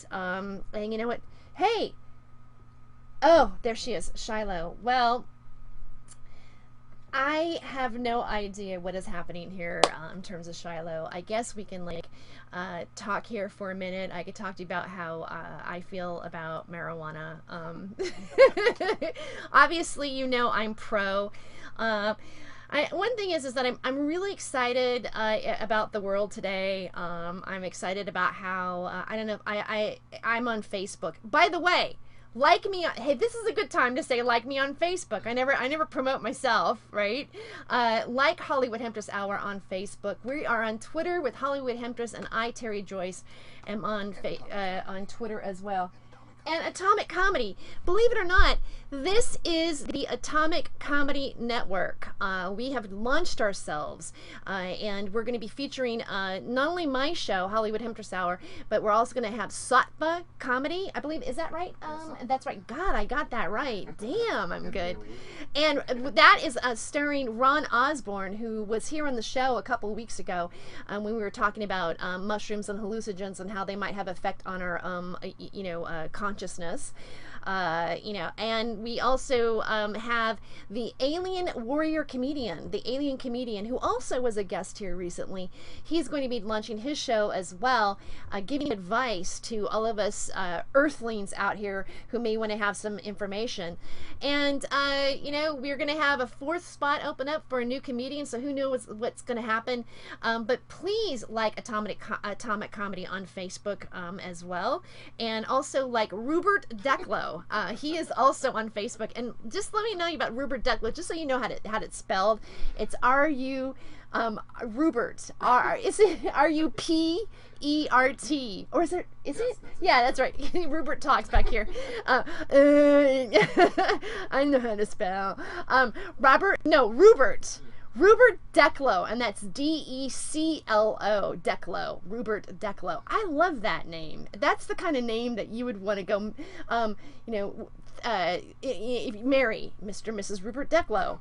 that. And you know what? Hey! Oh, there she is, Shiloh. Well, I have no idea what is happening here in terms of Shiloh. I guess we can like talk here for a minute. I could talk to you about how I feel about marijuana. Obviously, you know I'm pro. One thing is that I'm really excited about the world today. I'm excited about how I don't know. I'm on Facebook. By the way, like me. Hey, this is a good time to say like me on Facebook. I never promote myself, right? Like Hollywood Hemptress Hour on Facebook. We are on Twitter with Hollywood Hemptress, and I, Terry Joyce, am on Twitter as well. And Atomic Comedy. Believe it or not, this is the Atomic Comedy Network. We have launched ourselves, and we're going to be featuring not only my show, Hollywood Hemptress Hour, but we're also going to have Satva Comedy. I believe, is that right? That's right. God, I got that right. Damn, I'm good. And that is starring Ron Osborne, who was here on the show a couple weeks ago when we were talking about mushrooms and hallucinogens and how they might have effect on our, consciousness. And we also have the alien warrior comedian, who also was a guest here recently. He's going to be launching his show as well, giving advice to all of us earthlings out here who may want to have some information. And we're going to have a fourth spot open up for a new comedian, so who knows what's going to happen. But please like Atomic Comedy on Facebook as well, and also like Rupert Declo. He is also on Facebook, and just let me know about Rupert Declo, just so you know how it's spelled. It's Rupert. Is it Rupert, or is it? Yeah, that's right. Rupert talks back here. I know how to spell. Rupert Declo, and that's Declo, Declo, Rupert Declo. I love that name. That's the kind of name that you would want to go, marry Mr. and Mrs. Rupert Declo.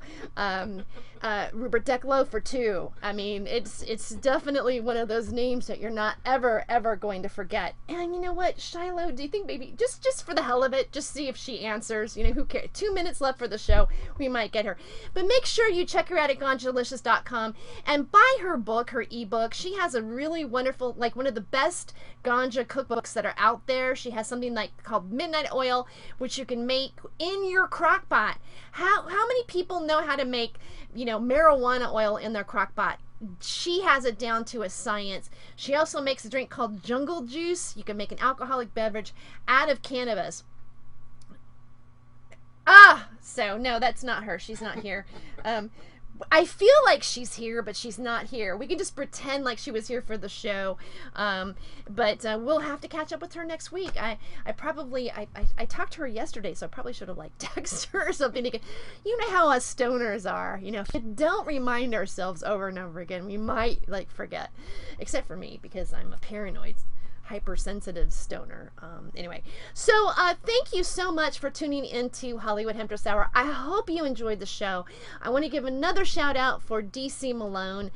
Rupert Declo for two. I mean, it's definitely one of those names that you're not ever going to forget. And you know what, Shiloh, do you think maybe just for the hell of it, just see if she answers? You know, who cares? 2 minutes left for the show. We might get her. But make sure you check her out at ganjalicious.com and buy her book, her ebook. She has a really wonderful, like one of the best ganja cookbooks that are out there. She has something like called Midnight Oil, which you can make in your crock pot. How many people know how to make, marijuana oil in their crock pot? She has it down to a science. She also makes a drink called Jungle Juice. You can make an alcoholic beverage out of cannabis. So no, that's not her. She's not here. I feel like she's here, but she's not here. We can just pretend like she was here for the show, but we'll have to catch up with her next week. I talked to her yesterday, so I probably should have texted her or something. You know how us stoners are. If we don't remind ourselves over and over again, we might forget. Except for me, because I'm a paranoid, hypersensitive stoner. Anyway, so thank you so much for tuning into Hollywood Hemptress Hour. I hope you enjoyed the show. I want to give another shout out for DC Malone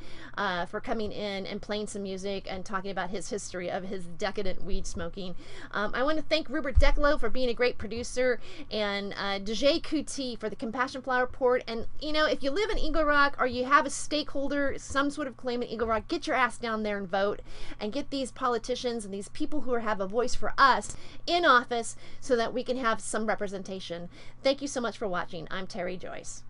for coming in and playing some music and talking about his history of his decadent weed smoking. I want to thank Rupert Declo for being a great producer, and DJ Kuti for the Compassion Flower Port. And if you live in Eagle Rock or you have a stakeholder, some sort of claim in Eagle Rock, get your ass down there and vote, and get these politicians and these people who have a voice for us in office so that we can have some representation. Thank you so much for watching. I'm Terry Joyce.